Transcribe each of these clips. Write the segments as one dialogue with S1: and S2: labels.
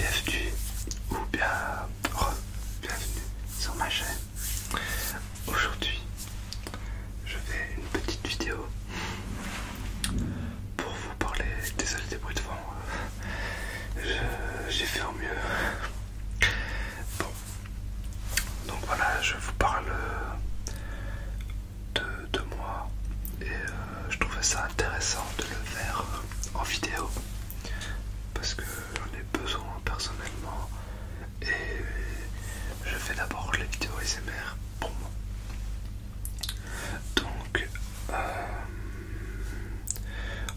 S1: bienvenue ou bien bienvenue sur ma chaîne. Aujourd'hui, je fais une petite vidéo pour vous parler, désolé des bruits de vent, j'ai fait au mieux. Bon, donc voilà, je vous parle de moi et je trouvais ça intéressant de le faire en vidéo parce que j'en ai besoin personnellement et je fais d'abord les vidéos ASMR pour moi. Donc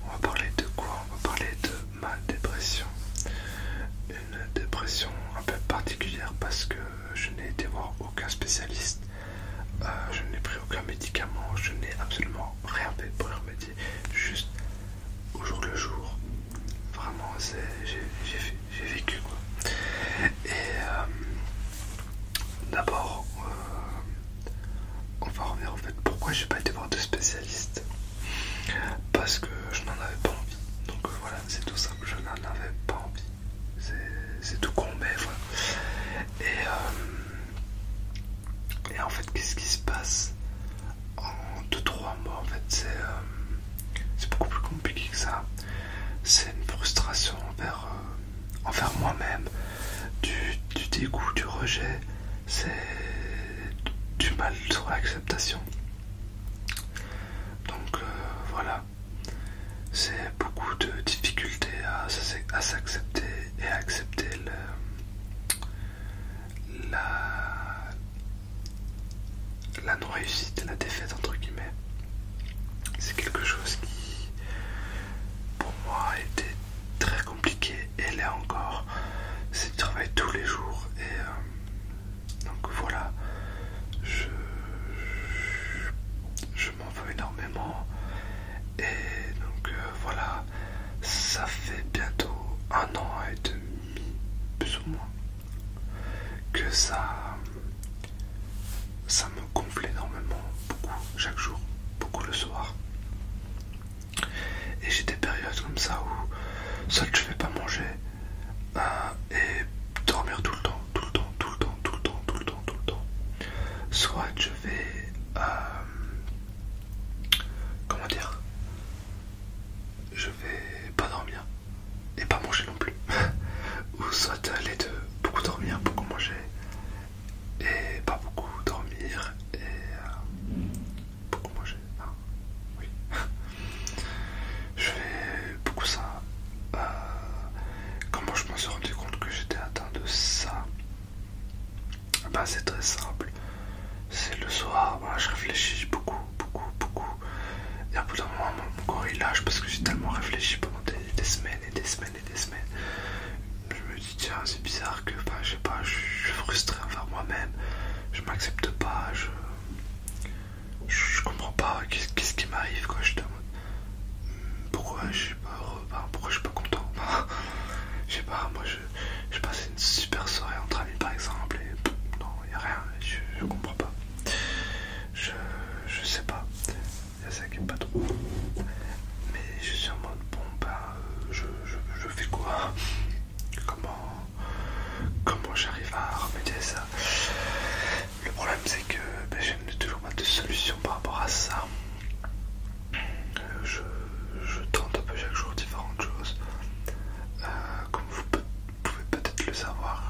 S1: on va parler de quoi? On va parler de ma dépression. Une dépression un peu particulière parce que je n'ai été voir aucun spécialiste, je n'ai pris aucun médicament, je n'ai absolument rien fait pour y remédier, juste au jour le jour. Vraiment, j'ai vécu quoi. Et d'abord, on va revenir au fait pourquoi j'ai pas été voir de spécialiste. Parce que je n'en avais pas envie. Donc voilà, c'est tout simple, je n'en avais pas envie. C'est tout con, mais voilà. Et en fait, qu'est-ce qui se passe en 2-3 mois? En fait, c'est beaucoup plus compliqué que ça. C'est une frustration envers moi-même, du dégoût, du rejet, c'est du mal sur l'acceptation. Donc voilà, c'est beaucoup de difficultés à s'accepter et à accepter la non-réussite et la défaite entre guillemets. C'est quelque chose qui pour moi a été très compliqué et l'est encore. C'est du travail tous les jours et donc voilà, je m'en veux énormément et donc voilà, ça fait bientôt 1 an et demi plus ou moins que ça me gonfle énormément, beaucoup chaque jour, beaucoup le soir. Et j'ai des périodes comme ça où soit je vais pas manger et dormir tout le temps, soit je vais comment dire, je vais pas dormir et pas manger non plus ou soit les deux, beaucoup dormir, beaucoup manger et pas beaucoup dormir et beaucoup manger. Oui. Je fais beaucoup ça. Comment je me suis rendu compte que j'étais atteint de ça? Ben, c'est très simple. C'est le soir, voilà, je réfléchis beaucoup. Et à bout d'un moment, mon corps il lâche parce que j'ai tellement réfléchi pendant des semaines et des semaines. Je me dis, tiens, c'est bizarre que, je sais pas, je suis frustré envers moi-même. Je m'accepte pas, je comprends pas qu'est-ce qui m'arrive quoi. Je demande pourquoi je suis pas heureux, pourquoi je suis pas content. Je sais pas, moi je passais une super soirée entre amis par exemple et non, y a rien, je comprends pas. Je sais pas, y a ça qui est pas trop. Mais je suis en mode bon je fais quoi? Comment j'arrive à remédier à ça? Le problème c'est que je n'ai toujours pas de solution par rapport à ça. Je tente un peu chaque jour différentes choses. Comme vous pouvez peut-être le savoir,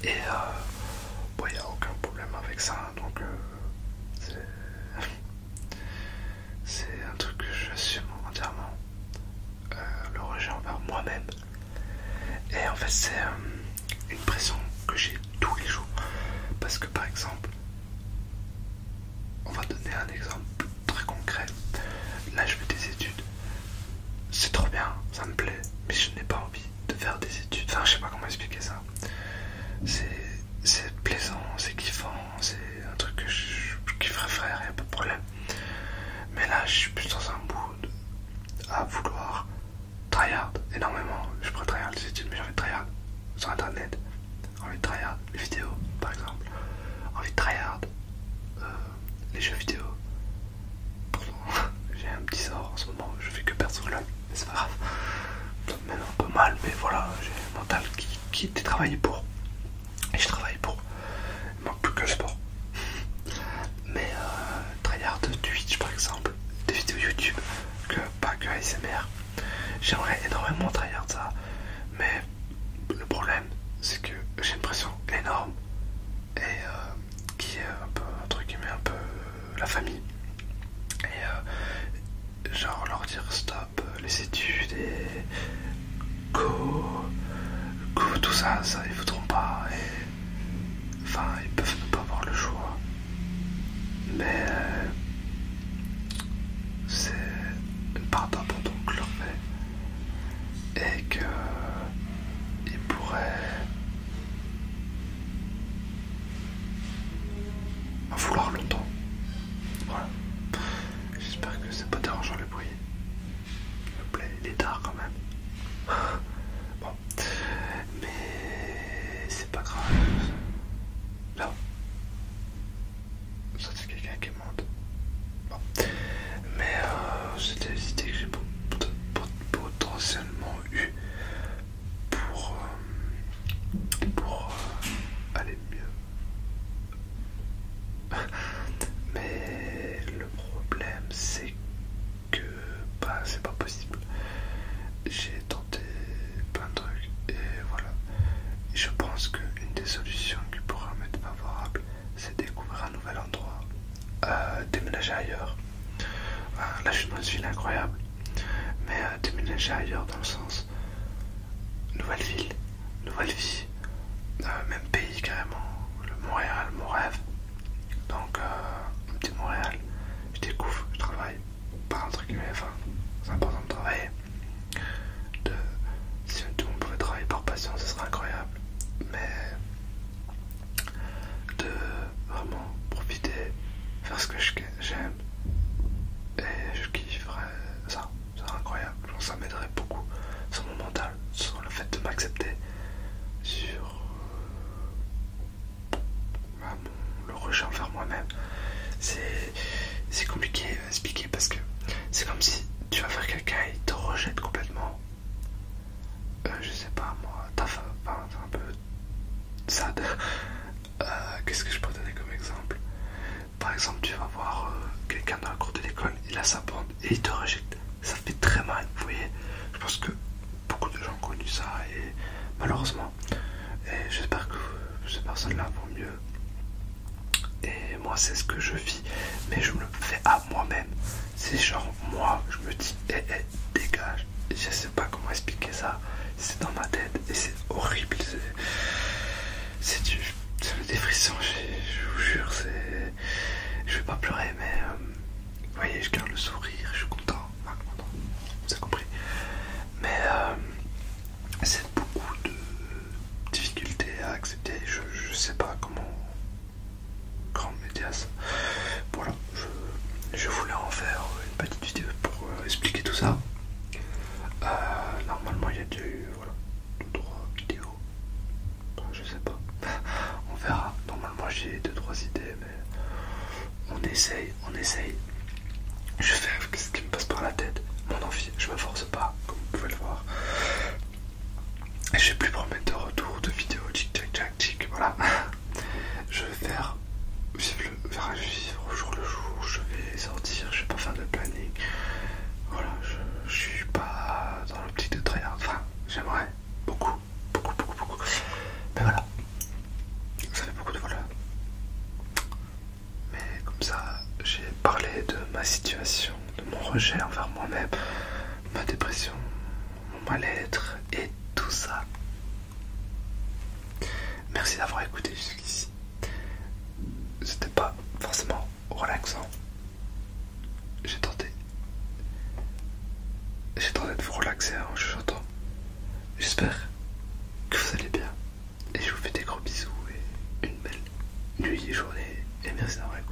S1: Et bon, il n'y a aucun problème avec ça, donc c'est un truc que j'assume entièrement, le rejet envers moi-même. Et en fait c'est une pression que j'ai tous les jours, parce que par exemple, on va donner un exemple très concret. Là je fais des études, c'est trop bien, ça me plaît, mais je n'ai pas envie de faire des études, enfin je sais pas comment expliquer ça. C'est plaisant, c'est kiffant, c'est un truc que je kifferais faire, y a pas de problème. Mais là je suis plus dans un mood à vouloir tryhard énormément. Je pourrais tryhard les études, mais j'ai envie de tryhard sur internet, envie de tryhard les vidéos par exemple, envie de tryhard les jeux vidéo. J'ai un petit sort en ce moment, je fais que perdre sur l'œil, mais c'est pas grave. Ça me mène un peu mal, mais voilà, j'ai un mental qui était travaillé pour. Et je travaille pour. Il manque plus que le sport. Mais tryhard Twitch par exemple, des vidéos YouTube, pas que ASMR. J'aimerais énormément tryhard ça. Mais le problème, c'est que j'ai une pression énorme. Et qui est un peu, entre guillemets, un peu la famille. Et genre leur dire stop les études et go, tout ça, ils voudront pas. Et enfin, ils peuvent ne pas avoir le choix. Mais c'est une part d'abandon que je leur fais. Et que ils pourraient en vouloir longtemps. Voilà. J'espère que c'est pas dérangeant le bruit. S'il vous plaît, il est tard quand même. Bon. Mais c'est pas grave. Là. Ça c'est quelqu'un qui monte. Bon. Mais c'est des idées que j'ai potentiellement eues pour aller mieux. Mais le problème c'est que bah, c'est pas possible. J'ai tenté plein de trucs et voilà. Et je pense qu'une des solutions qui pourra m'être favorable, c'est découvrir un nouvel endroit, déménager ailleurs. Là je suis dans une ville incroyable, mais déménager ailleurs dans le sens nouvelle ville, nouvelle vie, même pays carrément, le Montréal, mon rêve. Donc un petit Montréal, je découvre, je travaille, pas entre guillemets, enfin c'est important de travailler. Si tout le monde pouvait travailler par passion, ce serait incroyable. Mais de vraiment profiter, faire ce que j'aime, et je kifferais ça, c'est incroyable. Genre, ça m'aiderait beaucoup sur mon mental, sur le fait de m'accepter, sur le rejet envers moi-même. C'est compliqué à expliquer parce que c'est comme si tu vas faire quelqu'un et il te rejette complètement. Je sais pas moi, ta femme, enfin, c'est un peu sad. Qu'est-ce que je peux donner comme exemple? Par exemple, tu vas voir quelqu'un dans la cour de l'école, il a sa bande et il te rejette. Ça fait très mal, vous voyez. Je pense que beaucoup de gens ont connu ça et malheureusement. Et j'espère que ces personnes-là vont mieux. Et moi, c'est ce que je vis, mais je me le fais à moi-même. C'est genre, moi, je me dis, dégage. Je sais pas comment expliquer ça. C'est dans ma tête et c'est horrible. C'est des frissons, je vous jure. Je vais pas pleurer, mais vous voyez, je garde le sourire, je suis content. Enfin, content, vous avez compris. Mais c'est beaucoup de difficultés à accepter. Je sais pas comment m'aider à ça. Voilà, je voulais en faire une petite vidéo pour expliquer tout ça. Normalement il y a voilà, 2-3 vidéos, je sais pas, on verra. Normalement j'ai 2-3 idées, mais on essaye. Je fais avec ce qui me passe par la tête, mon envie, je me force pas comme vous pouvez le voir. Et je vais plus promettre de retour de vidéos tic, voilà. Je vais faire vivre au jour le jour, je vais sortir, je vais pas faire de planning. Voilà, je suis pas dans l'optique de tryhard, enfin j'aimerais beaucoup. Mais voilà, ma situation, de mon rejet envers moi-même, ma dépression, mon mal-être et tout ça. Merci d'avoir écouté jusqu'ici. C'était pas forcément relaxant. J'ai tenté de vous relaxer en chuchotant. J'espère que vous allez bien. Et je vous fais des gros bisous et une belle nuit et journée. Et merci d'avoir écouté.